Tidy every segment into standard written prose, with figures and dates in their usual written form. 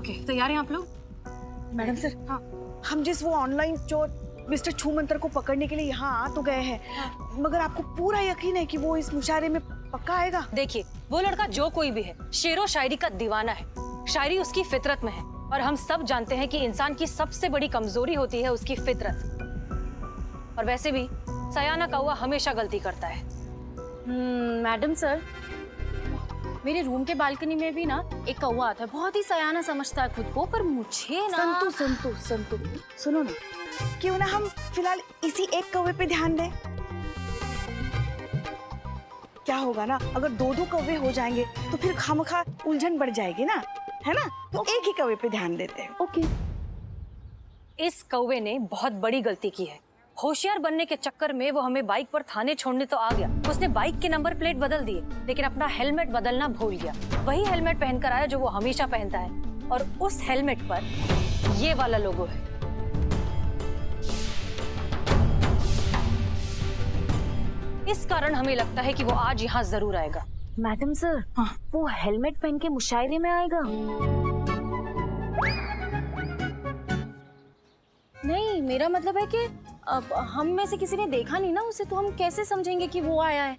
Okay, तैयार हैं आप लोग? मैडम सर, हाँ। हम जिस वो ऑनलाइन चोर मिस्टर छूमंतर को पकड़ने के लिए यहाँ आ तो गए हैं, मगर आपको पूरा यकीन है कि वो इस मुशायरे में पक्का आएगा? देखिए, वो लड़का जो कोई भी है, शेरो शायरी का दीवाना है। शायरी उसकी फितरत में है और हम सब जानते हैं कि इंसान की सबसे बड़ी कमजोरी होती है उसकी फितरत। और वैसे भी सयाना कौवा हमेशा गलती करता है। मैडम सर, मेरे रूम के बालकनी में भी ना एक कौवा आता है, बहुत ही सयाना समझता है खुद को, पर मुझे ना संतु, सुनो ना, क्यों ना हम फिलहाल इसी एक कौवे पे ध्यान दें? क्या होगा ना, अगर दो दो कौवे हो जाएंगे तो फिर खामखा उलझन बढ़ जाएगी ना, है ना? तो एक ही कौवे पे ध्यान देते हैं। ओके। इस कौवे ने बहुत बड़ी गलती की है। होशियार बनने के चक्कर में वो हमें बाइक पर थाने छोड़ने तो आ गया। उसने बाइक के नंबर प्लेट बदल दिए, लेकिन अपना हेलमेट बदलना भूल गया। वही हेलमेट पहनकर आया जो वो हमेशा पहनता है, और उस हेलमेट पर ये वाला लोगो है। इस कारण हमें लगता है कि वो आज यहाँ जरूर आएगा। मैडम सर, हाँ। वो हेलमेट पहन के मुशायरे में आएगा? नहीं, मेरा मतलब है कि अब हम में से किसी ने देखा नहीं ना उसे, तो हम कैसे समझेंगे कि वो आया है?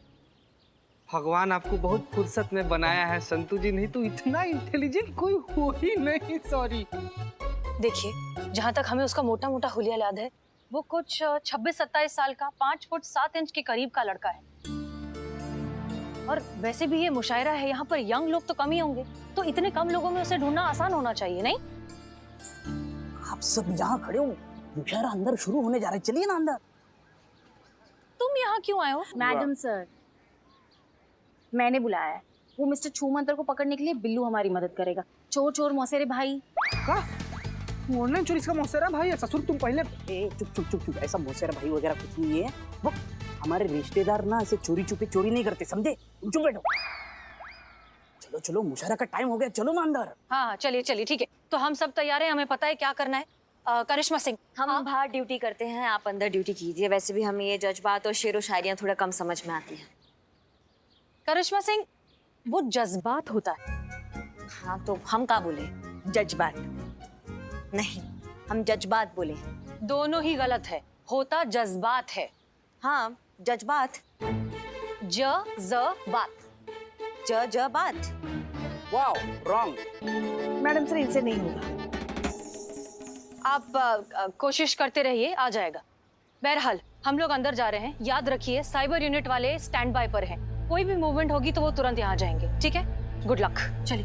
भगवान आपको बहुत फुर्सत में बनाया है संतु जी, नहीं तो इतना इंटेलिजेंट कोई हो ही नहीं। सॉरी। देखिए, जहाँ तक हमें उसका मोटा मोटा हुलिया याद है, वो कुछ 26-27 साल का 5 फुट 7 इंच के करीब का लड़का है। और वैसे भी ये मुशायरा है, यहाँ पर यंग लोग तो कम ही होंगे, तो इतने कम लोगों में उसे ढूंढना आसान होना चाहिए, नहीं? आप सब यहाँ खड़े हो, मुशायरा अंदर शुरू होने जा रहा है, चलिए ना अंदर। तुम यहाँ क्यों आए हो? मैडम सर, मैंने बुलाया है। वो मिस्टर छूमंतर को पकड़ने के लिए बिल्लू हमारी मदद करेगा। चोर चोर मौसेरे भाई। ऑनलाइन चोरी इसका मौसेरा भाई है। ससुर तुम पहले चुप, ऐसा मौसेरा भाई वगैरह कुछ नहीं है। वो हमारे रिश्तेदार ना ऐसे चोरी छुपे चोरी नहीं करते, समझे? चुप बैठो। चलो मुशायरा का टाइम हो गया, चलो ना अंदर। हाँ, चलिए, ठीक है। तो हम सब तैयार हैं, हमें पता है क्या करना है। करिश्मा सिंह, हम बाहर ड्यूटी करते हैं, आप अंदर ड्यूटी कीजिए। वैसे भी हमें ये जज्बात और शेरो शायरियाँ थोड़ा कम समझ में आती हैं। करिश्मा सिंह, वो जज्बात होता है। हाँ, तो हम क्या बोले? जज्बात नहीं, हम जज्बात बोले। दोनों ही गलत है, होता जज्बात है। हाँ, जज्बात। जज्बात। जज्बात। Wow, wrong. मैडम सर, इनसे नहीं होगा। आप कोशिश करते रहिए, आ जाएगा। बहरहाल हम लोग अंदर जा रहे हैं। याद रखिए, साइबर यूनिट वाले स्टैंड बाय पर हैं। कोई भी मूवमेंट होगी तो वो तुरंत यहाँ जाएंगे, ठीक है? Good luck. चलिए।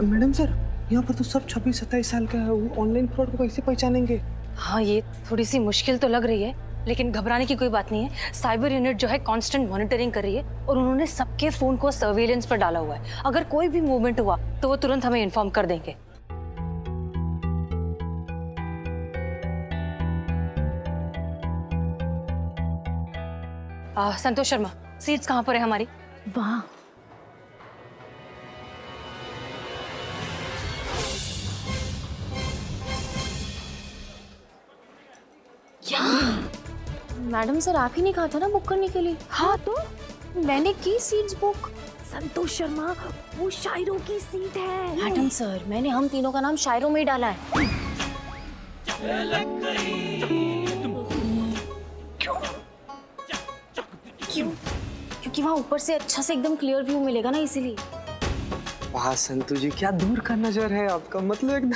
मैडम सर, यहाँ पर तो सब 26-27 साल का है। वो ऑनलाइन फ्रॉड को कैसे पहचानेंगे? हाँ, ये थोड़ी सी मुश्किल तो लग रही है, लेकिन घबराने की कोई बात नहीं है। साइबर यूनिट जो है कांस्टेंट मॉनिटरिंग कर रही है, और उन्होंने सबके फोन को सर्वेलेंस पर डाला हुआ है। अगर कोई भी मूवमेंट हुआ तो वो तुरंत हमें इन्फॉर्म कर देंगे। संतोष शर्मा, सीट्स कहाँ पर है हमारी? वाह, मैडम सर, आप ही ने कहा था ना बुक करने के लिए? हाँ, तो मैंने की सीट्स बुक। संतोष शर्मा, वो शायरों की सीट है। मैडम सर, मैंने हम तीनों का नाम शायरों में ही डाला है। क्यों? क्योंकि वहाँ ऊपर से अच्छा से एकदम क्लियर व्यू मिलेगा ना, इसीलिए। वाह संतु जी, क्या दूर का नजर है आपका, मतलब एकदम।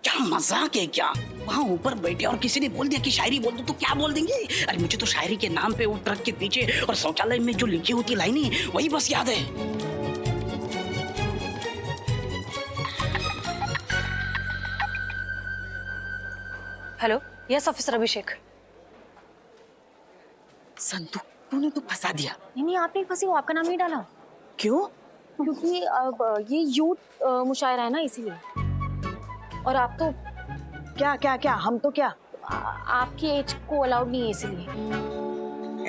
क्या मजाक है क्या? वहाँ ऊपर बैठे और किसी ने बोल दिया कि शायरी बोल दो तो क्या बोल देंगे? अरे मुझे तो शायरी के नाम पे वो ट्रक के पीछे और शौचालय में जो लिखी होती लाइनें वही बस याद है। हेलो, यस ऑफिसर अभिषेक। संतु, तूने तो फंसा दिया। नहीं, आप नहीं फंसी, वो आपका नाम ही डाला। क्यों? क्योंकि अब ये यूथ मुशायरा है ना, इसीलिए। और आप तो क्या हम तो क्या? आपकी एज को अलाउड नहीं है, इसीलिए।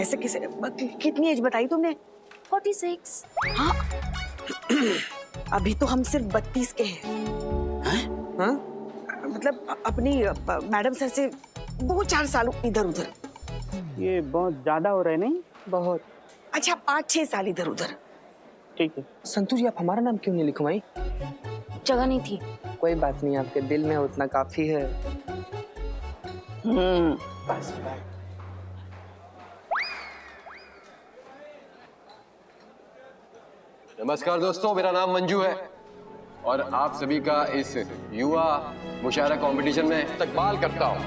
ऐसे किसे? कितनी एज बताई तुमने? 46। हाँ, अभी तो हम सिर्फ 32 के हैं। हाँ? मतलब अपनी मैडम सर से 2-4 साल इधर उधर। ये बहुत ज्यादा हो रहा है नहीं? बहुत। अच्छा 5-6 साल इधर उधर। ठीक है। संतू जी आप हमारा नाम क्यों नहीं लिखवाई? जगह नहीं थी। कोई बात नहीं, आपके दिल में उतना काफी है। बस नमस्कार दोस्तों, मेरा नाम मंजू है और आप सभी का इस युवा मुशायरा कंपटीशन में इस्तकबाल करता हूं।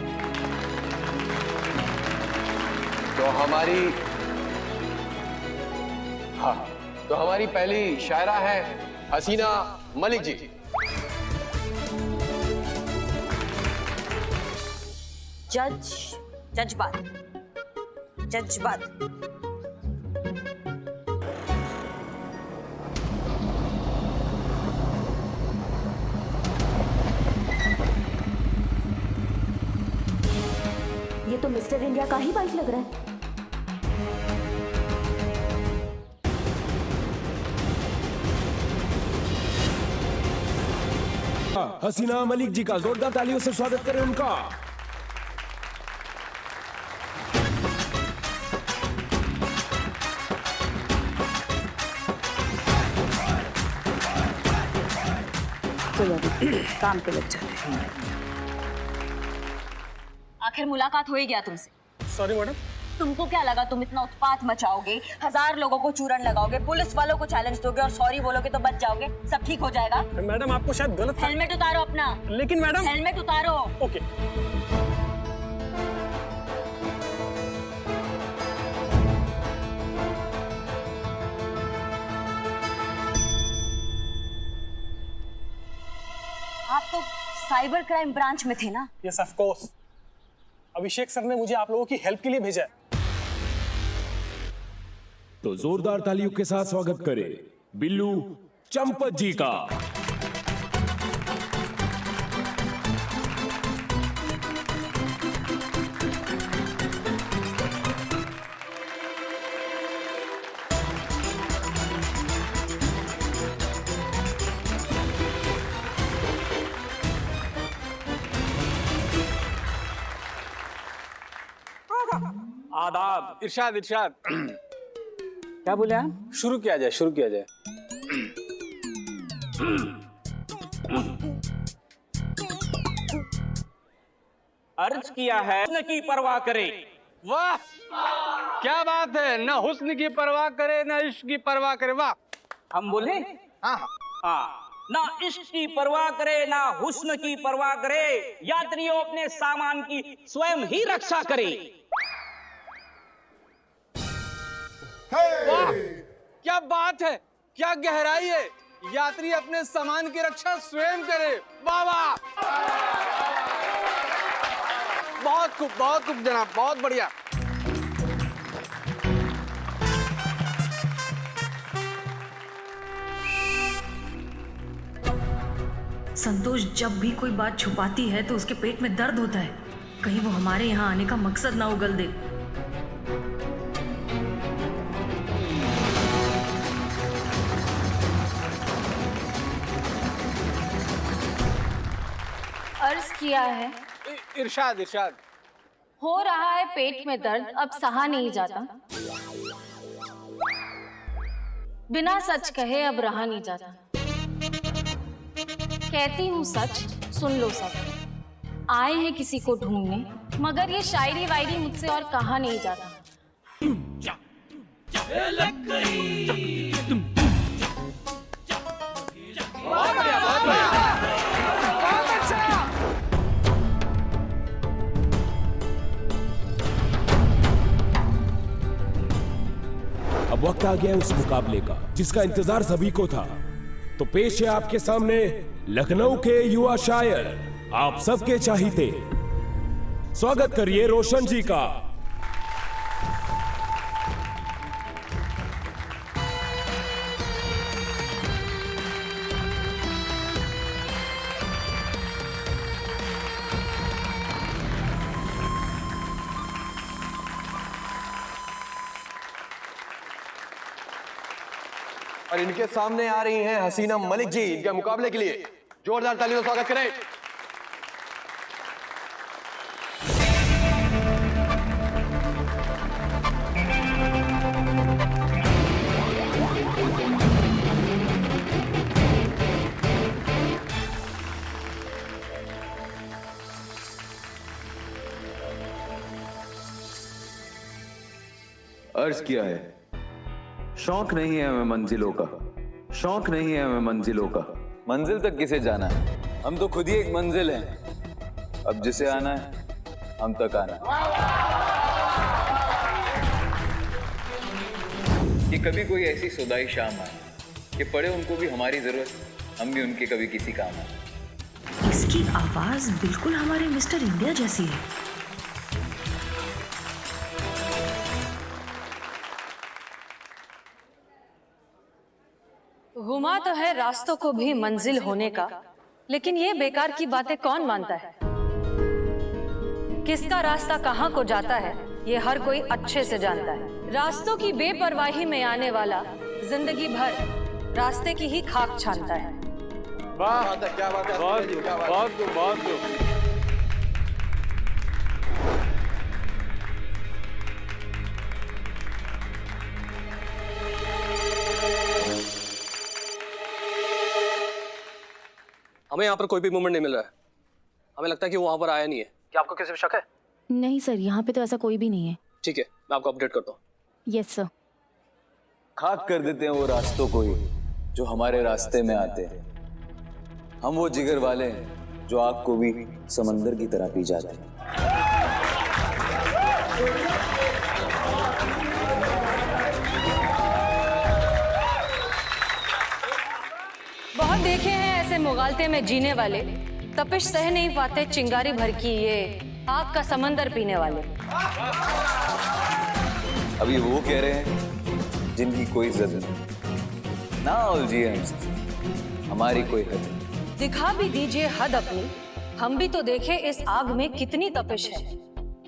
तो हमारी पहली शायरा है हसीना मलिक जी। जज्बात। ये तो मिस्टर इंडिया का ही बाइक लग रहा है। हसीना मलिक जी का जोरदार तालियों से स्वागत करें उनका। चलो अभी काम पे लग जाते हैं। आखिर मुलाकात हो ही गया तुमसे। Sorry madam. तुमको क्या लगा तुम इतना उत्पात मचाओगे, 1000 लोगों को चूरन लगाओगे, पुलिस वालों को चैलेंज दोगे और सॉरी बोलोगे तो बच जाओगे, सब ठीक हो जाएगा? मैडम आपको शायद गलत। हेलमेट उतारो अपना। लेकिन मैडम। हेलमेट उतारो। ओके। आप तो साइबर क्राइम ब्रांच में थे ना? Yes of course. Abhishek sir ने मुझे आप लोगों की हेल्प के लिए भेजा है। तो जोरदार तालियों के साथ स्वागत करें बिल्लू चंपत जी का। आदाब। इरशाद इरशाद। क्या बोले आप? शुरू किया जाए, शुरू किया जाए। अर्ज किया है न की परवाह करे। वाह क्या बात है, न हुस्न की परवाह करे न इश्क की परवाह करे। वाह। हम बोले? हाँ हाँ। ना इश्क की परवाह करे ना हुस्न की परवाह करे, यात्रियों अपने सामान की स्वयं ही रक्षा करे। वाह क्या बात है, क्या गहराई है। यात्री अपने सामान की रक्षा स्वयं करे। वाह वाह, बहुत खूब जनाब, बहुत बढ़िया। संतोष जब भी कोई बात छुपाती है तो उसके पेट में दर्द होता है। कहीं वो हमारे यहाँ आने का मकसद ना उगल दे। अर्ज किया है। इरशाद इरशाद। हो रहा है पेट में दर्द, अब सहा नहीं जाता। बिना सच कहे अब रहा नहीं जाता। कहती हूँ सच, सुन लो सब। आए हैं किसी को ढूंढने, मगर ये शायरी वायरी मुझसे और कहा नहीं जाता। अब वक्त आ गया उस मुकाबले का जिसका इंतजार सभी को था। तो पेश है आपके सामने लखनऊ के युवा शायर, आप सबके चाहते। स्वागत करिए रोशन जी का। और इनके सामने आ रही हैं हसीना मलिक जी। इनके मुकाबले के लिए जोरदार तालियों से स्वागत करें। अर्ज किया है, शौक नहीं है हमें मंजिलों का, शौक नहीं है हमें मंजिलों का। मंजिल तक किसे जाना है, हम तो खुद ही एक मंजिल हैं। अब जिसे आना है हम तक आना है। कि कभी कोई ऐसी सुदाई शाम आए कि पड़े उनको भी हमारी जरूरत, हम भी उनके कभी किसी काम आए। इसकी आवाज बिल्कुल हमारे मिस्टर इंडिया जैसी है। गुमा तो है रास्तों को भी मंजिल होने का, लेकिन ये बेकार की बातें कौन मानता है? किसका रास्ता कहाँ को जाता है ये हर कोई अच्छे से जानता है। रास्तों की बेपरवाही में आने वाला जिंदगी भर रास्ते की ही खाक छानता है। वाह, क्या बात है, बहुत हमें यहाँ पर कोई भी मूवमेंट नहीं मिल रहा है। हमें लगता है कि वो वहाँ पर आया नहीं है। क्या आपको किसी पे शक है? नहीं सर, यहाँ पे तो ऐसा कोई भी नहीं है। ठीक है, मैं आपको अपडेट करता हूँ। Yes sir. खाक कर देते हैं वो रास्तों को ही जो हमारे रास्ते में आते हैं। हम वो जिगर वाले हैं जो आग को भी समंदर की तरह पी जाते हैं। बहुत देखे हैं ऐसे मुगालते में जीने वाले, तपिश सह नहीं पाते चिंगारी भर की ये आग का समंदर पीने वाले। अभी वो कह रहे हैं जिनकी कोई जद नहीं ना उलझिए हमसे, हमारी कोई हद नहीं। दिखा भी दीजिए हद अपनी, हम भी तो देखे इस आग में कितनी तपिश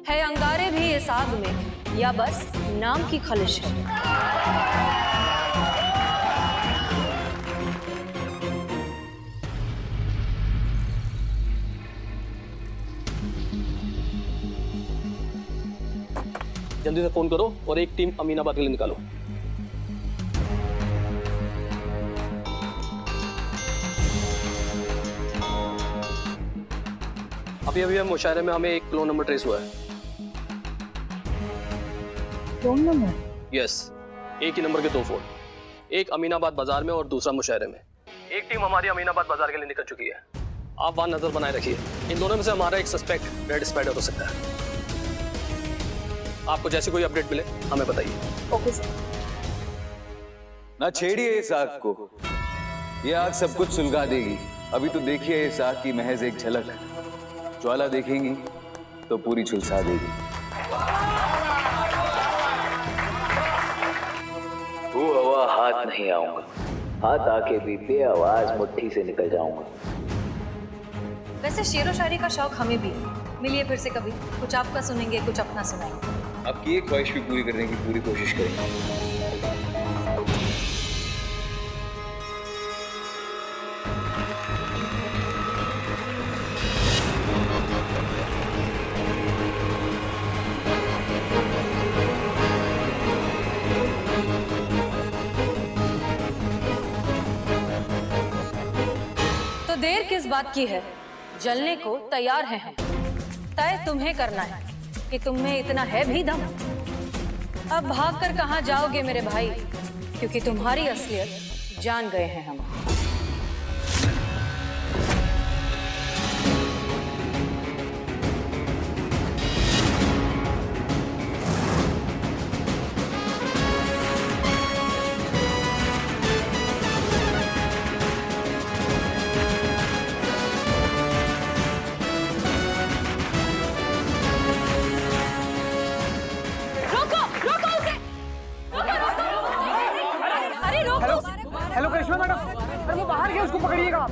है अंगारे भी इस आग में या बस नाम की खलिश है? जल्दी से फोन करो और एक टीम अमीनाबाद के लिए निकालो। अभी हम मुशायरे में हमें एक क्लोन नंबर ट्रेस हुआ है। Clone number? यस, एक ही नंबर के 2 फोन, एक अमीनाबाद बाजार में और दूसरा मुशायरे में। एक टीम हमारी अमीनाबाद बाजार के लिए निकल चुकी है। आप वहां नजर बनाए रखिए। इन दोनों में से हमारा एक सस्पेक्ट रेड स्पाइडर हो सकता है। आपको जैसे कोई अपडेट मिले हमें बताइए। Okay sir. ना छेड़िए इस आग को, ये आग सब कुछ सुलगा देगी। अभी तो देखिए इस आग की महज एक झलक, ज्वाला देखेंगी तो पूरी झुलसा देगी। वो हवा हाथ नहीं आऊंगा, हाथ आके भी बेआवाज मुट्ठी से निकल जाऊंगा। वैसे शेरो शायरी का शौक हमें भी है। मिलिए फिर से कभी, कुछ आपका सुनेंगे, कुछ अपना सुनाएंगे। आपकी एक ख्वाहिश भी पूरी करने की पूरी कोशिश करेंगे। तो देर किस बात की है, जलने को तैयार हैं हम। तय तुम्हें करना है कि तुम में इतना है भी दम। अब भागकर कहाँ जाओगे मेरे भाई, क्योंकि तुम्हारी असलियत जान गए हैं हम। हेलो करिश्मा मैडम, अरे वो बाहर गया, उसको पकड़िएगा।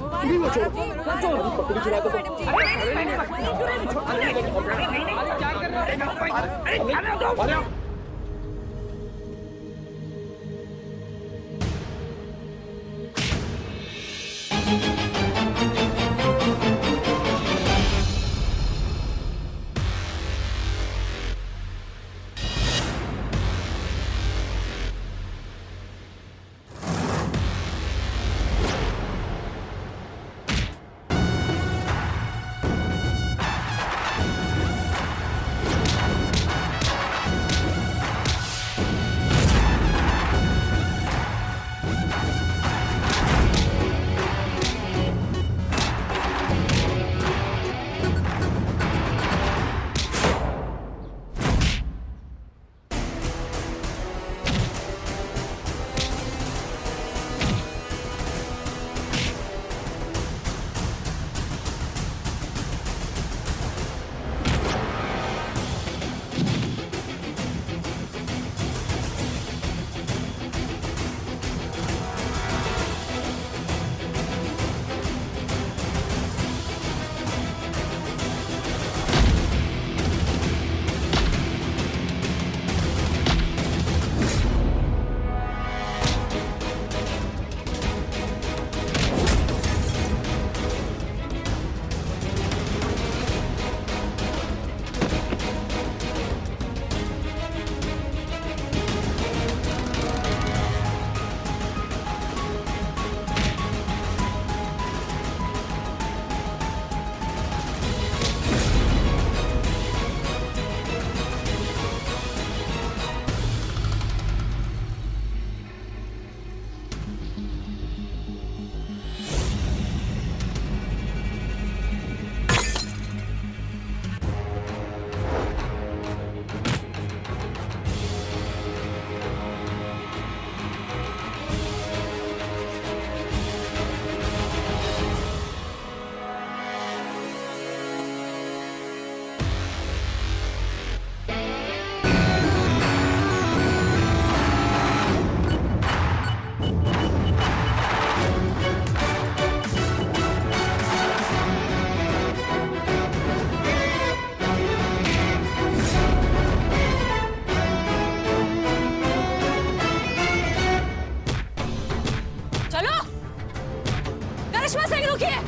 सिंह रुकिए।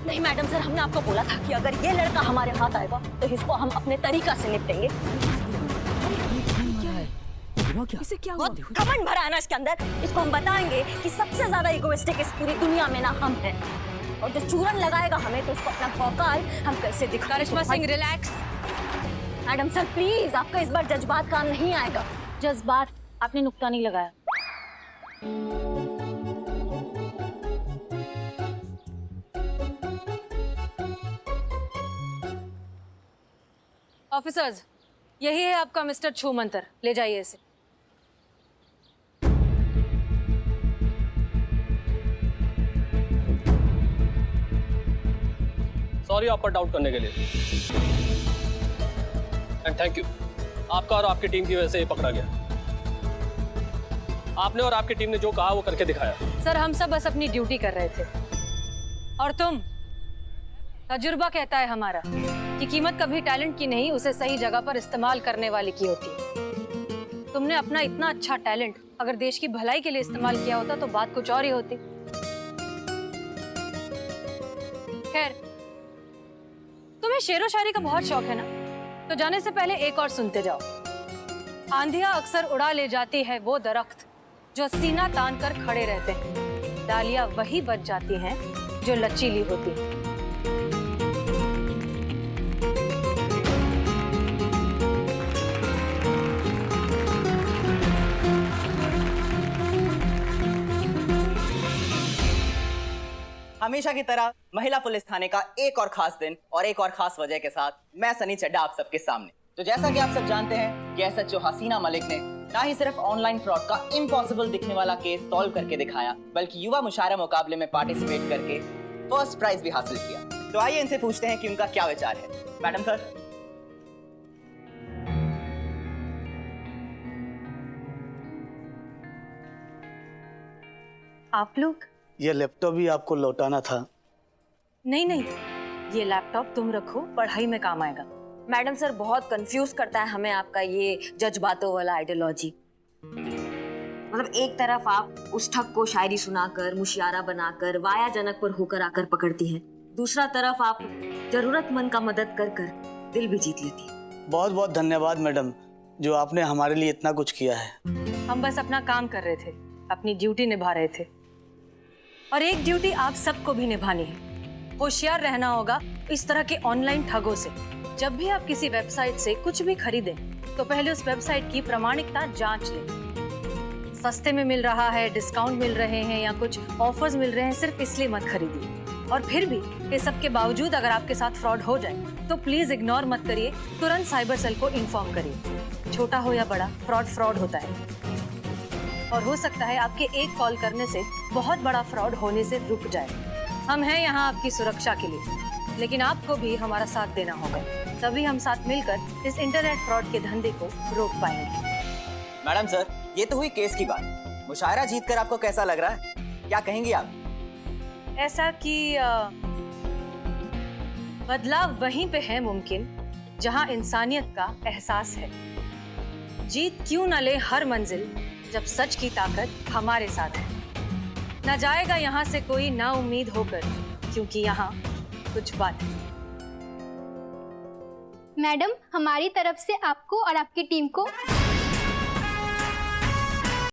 नहीं मैडम सर, हमने आपको बोला था कि अगर ये लड़का हमारे हाथ आएगा तो इसको हम अपने तरीका से निपटेंगे। इसे क्या हुआ? बहुत घमंड भरा है ना इसके अंदर। इसको हम बताएंगे कि सबसे ज्यादा इगोइस्टिक इस पूरी दुनिया में ना हम हैं, और जो चूरन लगाएगा हमें तो उसको अपना भौकाल हम कैसे दिखाएं। Karishma Singh relax. Madam sir please, आपका इस बार जज्बात काम नहीं आएगा। जज्बात? आपने नुक्ता नहीं लगाया। ऑफिसर्स, यही है आपका मिस्टर छूमंतर, ले जाइए इसे। सॉरी आप पर डाउट करने के लिए, एंड थैंक यू। आपका और आपकी टीम की वजह से ये पकड़ा गया। आपने और आपकी टीम ने जो कहा वो करके दिखाया। सर हम सब बस अपनी ड्यूटी कर रहे थे, और तुम, तजुर्बा कहता है हमारा कि कीमत कभी टैलेंट की नहीं, उसे सही जगह पर इस्तेमाल करने वाले की होती है। तुमने अपना इतना अच्छा टैलेंट अगर देश की भलाई के लिए इस्तेमाल किया होता तो बात कुछ और ही होती। खैर, तुम्हें शेरो शायरी का बहुत शौक है ना, तो जाने से पहले एक और सुनते जाओ। आंधियां अक्सर उड़ा ले जाती है वो दरख्त जो सीना तान कर खड़े रहते हैं, डालियां वही बच जाती हैं जो लचीली होती हैं। हमेशा की तरह महिला पुलिस थाने का एक और खास दिन और एक और खास वजह के साथ मैं सनी चड्ढा आप सबके सामने। तो जैसा कि आप सब जानते हैं कि एसएचओ हसीना मलिक ने ना ही सिर्फ ऑनलाइन फ्रॉड का इम्पॉसिबल दिखने वाला केस सॉल्व करके दिखाया, बल्कि युवा मुशायरा मुकाबले में पार्टिसिपेट करके फर्स्ट प्राइज भी हासिल किया। तो आइए इनसे पूछते हैं कि उनका क्या विचार है। Madam sir. आप लोग? ये लैपटॉप भी आपको लौटाना था। नहीं नहीं, ये लैपटॉप तुम रखो, पढ़ाई में काम आएगा। मैडम सर बहुत कंफ्यूज करता है हमें आपका ये जज्बातों वाला आइडियोलॉजी। मतलब एक तरफ आप उस ठग को शायरी सुनाकर, मुशियारा बनाकर, वाया जनक पर होकर आकर पकड़ती हैं, दूसरा तरफ आप जरूरतमंद का मदद कर कर दिल भी जीत लेती है। बहुत बहुत धन्यवाद मैडम, जो आपने हमारे लिए इतना कुछ किया है। हम बस अपना काम कर रहे थे, अपनी ड्यूटी निभा रहे थे, और एक ड्यूटी आप सबको भी निभानी है। होशियार रहना होगा इस तरह के ऑनलाइन ठगों से। जब भी आप किसी वेबसाइट से कुछ भी खरीदें तो पहले उस वेबसाइट की प्रामाणिकता जांच लें। सस्ते में मिल रहा है, डिस्काउंट मिल रहे हैं या कुछ ऑफर्स मिल रहे हैं, सिर्फ इसलिए मत खरीदिए। और फिर भी ये सब के बावजूद अगर आपके साथ फ्रॉड हो जाए तो प्लीज इग्नोर मत करिए, तुरंत साइबर सेल को इन्फॉर्म करिए। छोटा हो या बड़ा, फ्रॉड होता है, और हो सकता है आपके एक कॉल करने से बहुत बड़ा फ्रॉड होने से रुक जाए। हम हैं यहाँ आपकी सुरक्षा के लिए, लेकिन आपको भी हमारा साथ देना होगा, तभी हम साथ मिलकर इस इंटरनेट फ्रॉड के धंधे को रोक पाएंगे। मैडम सर, ये तो हुई केस की बात। मुशायरा जीतकर आपको कैसा लग रहा है, क्या कहेंगी आप? ऐसा कि बदलाव वहीं पे है मुमकिन जहां इंसानियत का एहसास है। जीत क्यों न ले हर मंजिल जब सच की ताकत हमारे साथ है। न जाएगा यहाँ से कोई ना उम्मीद होकर, क्योंकि यहाँ कुछ बात है। मैडम, हमारी तरफ से आपको और आपकी टीम को